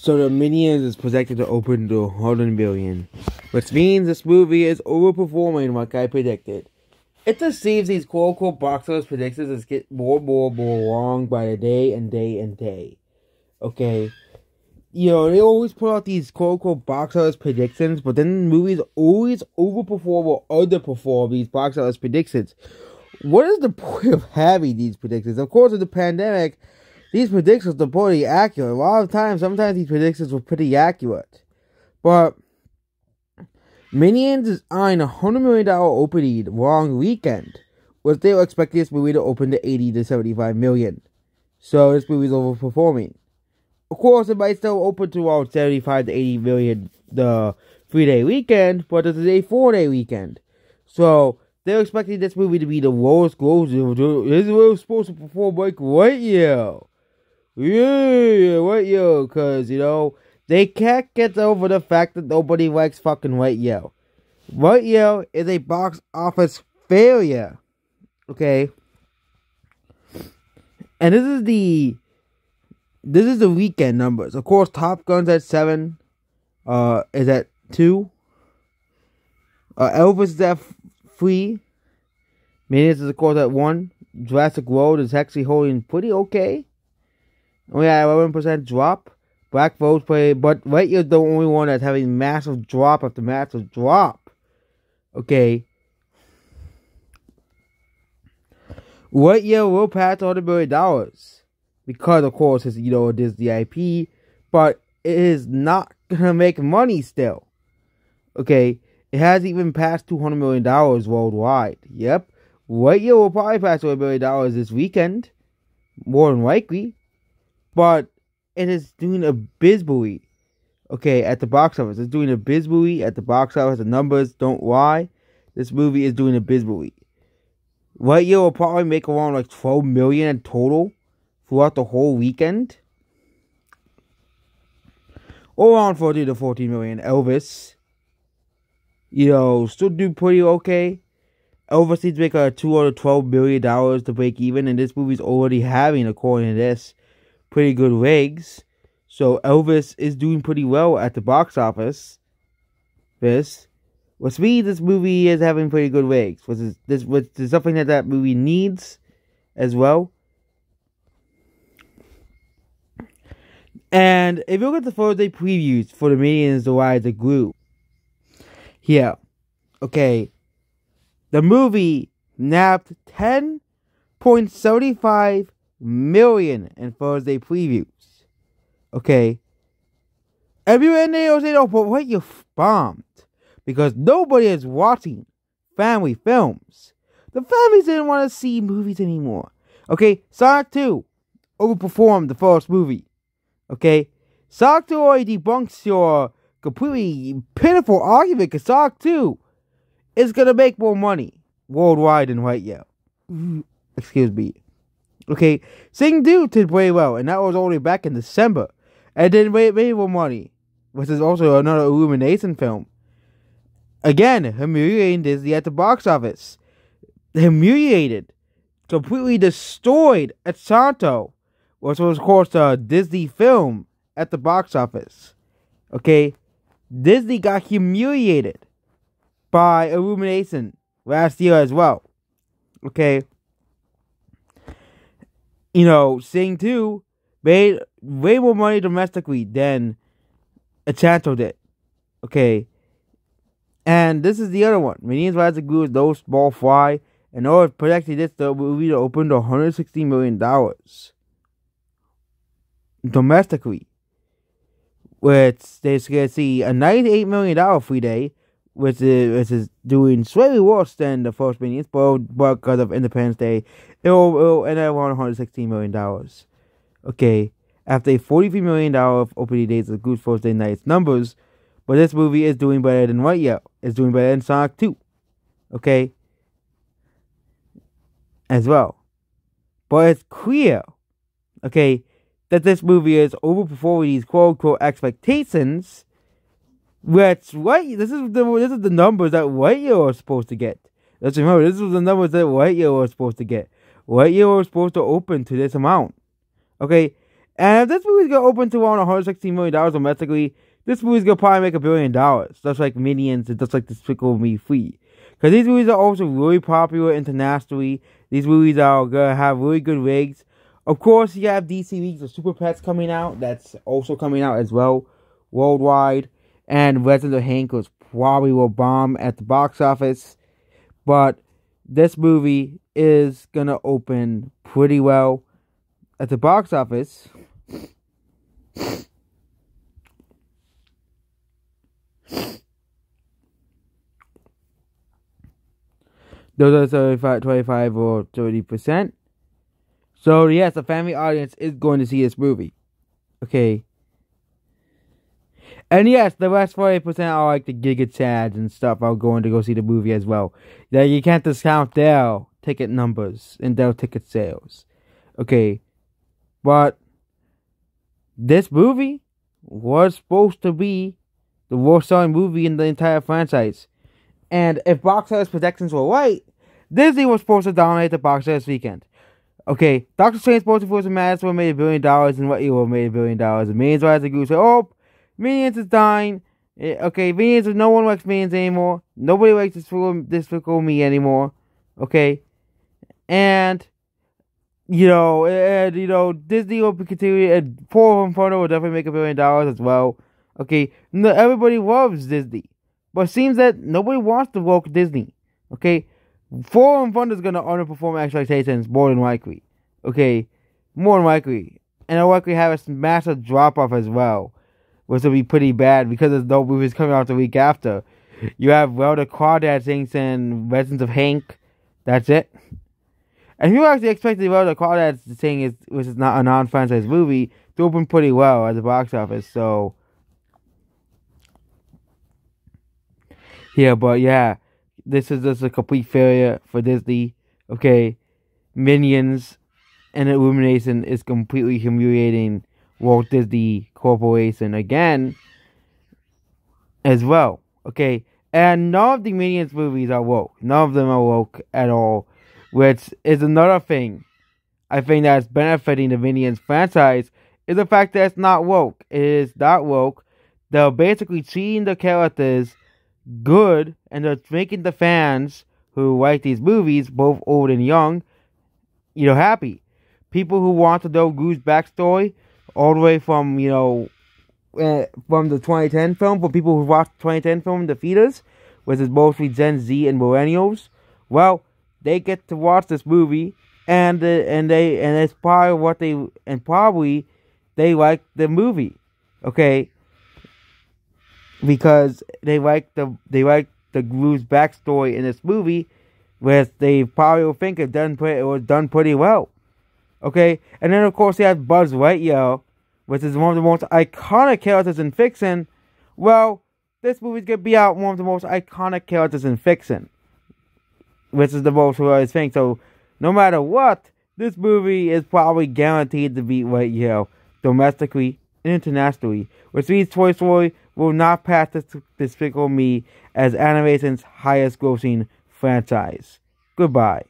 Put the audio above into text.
So the Minions is projected to open to 100 million, which means this movie is overperforming like I predicted. It just seems these quote-unquote box office predictions get more wrong by the day and day and day. Okay? You know, they always put out these quote-unquote box office predictions, but then movies always overperform or underperform these box office predictions. What is the point of having these predictions? Of course, with the pandemic, these predictions are pretty accurate. A lot of times, sometimes these predictions were pretty accurate. But Minions is eyeing $100 million opening long weekend, which they were expecting this movie to open to 80 to 75 million. So this movie's overperforming. Of course, it might still open to about 75 to 80 million the 3-day weekend, but this is a 4-day weekend. So they're expecting this movie to be the lowest grossing. This was supposed to perform like White Yell. Yeah, White Yell, because, you know, they can't get over the fact that nobody likes fucking White Yell. White Yell is a box office failure. Okay? And this is the weekend numbers. Of course, Top Gun's at 7. Is at 2. Elvis is at 3. Minions is, of course, at 1. Jurassic World is actually holding pretty okay. Only at 11% drop. Black votes play, but White Yell's the only one that's having massive drop after massive drop. Okay. White Yell will pass $100 million. Because, of course, it's, you know, a Disney IP. But it is not gonna make money still. Okay. It hasn't even passed $200 million worldwide. Yep. White Yell will probably pass $100 million this weekend. More than likely. But it is doing abysmally, okay, at the box office. It's doing abysmally at the box office. The numbers don't lie. This movie is doing abysmally. White Yell will probably make around like 12 million in total throughout the whole weekend. Or around 40 to 14 million. Elvis, you know, still do pretty okay. Elvis needs to make $212 million to break even, and this movie's already having, according to this, pretty good legs. So Elvis is doing pretty well at the box office. Which means this movie is having pretty good legs. Which is something that movie needs as well. And if you look at the Thursday previews for the Minions, The Rise of Gru. Yeah. Okay. The movie nabbed 10.75 million in Thursday previews. Okay. Everyone there say, oh, but what, you bombed? Because nobody is watching family films. The families didn't want to see movies anymore. Okay. Sonic 2 overperformed the first movie. Okay. Sonic 2 already debunks your completely pitiful argument, because Sonic 2 is going to make more money worldwide than White Yell. Excuse me. Okay, Sing 2 did very well, and that was only back in December. And then made more money, which is also another Illumination film. Again, humiliating Disney at the box office. Humiliated. Completely destroyed Encanto, which was, of course, a Disney film at the box office. Okay, Disney got humiliated by Illumination last year as well. Okay. You know, Sing 2 made way more money domestically than Encanto did. Okay. And this is the other one. Minions Rise of Gru is no small fry. And all it's projected this movie to open to $160 million. Domestically. Which they're going to see a $98 million 3-day. Which is doing slightly worse than the first Minions, but because of Independence Day, it'll end at around $116 million. Okay, after a $43 million opening days of Gru's first day night's numbers, but this movie is doing better than White Yell. It's doing better than Sonic 2. Okay, as well. But it's clear, okay, that this movie is overperforming these quote-unquote expectations. Which, this is the numbers that White Yell was supposed to get. Let's remember, this was the numbers that White Yell was supposed to get. White Yell was supposed to open to this amount. Okay, And if this movie's gonna open to around $116 million domestically, this movie's gonna probably make $1 billion. Just like Minions and just like Despicable Me 3. Because these movies are also really popular internationally. These movies are gonna have really good rigs. Of course, you have DC Leagues of Super Pets coming out. That's also coming out as well, worldwide. And Resident of Hank was probably will bomb at the box office. But this movie is gonna open pretty well at the box office. Those are 25 or 30%. So, yes, the family audience is going to see this movie. Okay. And yes, the rest 40% are like the Giga Chads and stuff are going to go see the movie as well. Yeah, you can't discount their ticket numbers and their ticket sales. Okay. But this movie was supposed to be the worst selling movie in the entire franchise. And if box office projections were right, Disney was supposed to dominate the box office weekend. Okay, Doctor Strange Multiverse of Madness would have made $1 billion, and what you would have made $1 billion. And Minions Rise of the Goose said, oh, Minions is dying. Okay, Minions, no one likes Minions anymore. Nobody likes Despicable Me anymore. Okay, and Disney will continue, and Poor Home Photo will definitely make $1 billion as well. Okay, no, everybody loves Disney, but it seems that nobody wants to woke Disney. Okay, 4 Home Fun is gonna underperform expectations more than likely. Okay, more than likely, and it'll likely have a massive drop off as well, which will be pretty bad because there's no movies coming out the week after. You have the Crawdads things and Residents of Hank. That's it. And if you actually expect the Crawdads thing which is not a non-franchise movie, to open pretty well at the box office. So yeah, but yeah. This is just a complete failure for Disney. Okay, Minions and Illumination is completely humiliating Walt Disney Corporation again as well. Okay, and none of the Minions movies are woke. None of them are woke at all, which is another thing I think that's benefiting the Minions franchise is the fact that it's not woke. It is not woke. They're basically treating the characters good, and they're making the fans who like these movies, both old and young, happy. People who want to know Goo's backstory, all the way from, from the 2010 film, for people who watched the 2010 film, The Feeders, which is mostly Gen Z and millennials, well, they get to watch this movie, and it's probably they like the movie, okay? Because they like the Glue's backstory in this movie, where they probably will think it was done pretty well. Okay, and then of course they have Buzz Lightyear, which is one of the most iconic characters in fiction. Well, this movie's gonna be out one of the most iconic characters in fiction, which is the most hilarious thing. So no matter what, this movie is probably guaranteed to beat Lightyear domestically and internationally, which means Toy Story will not pass Despicable Me as animation's highest grossing franchise. Goodbye.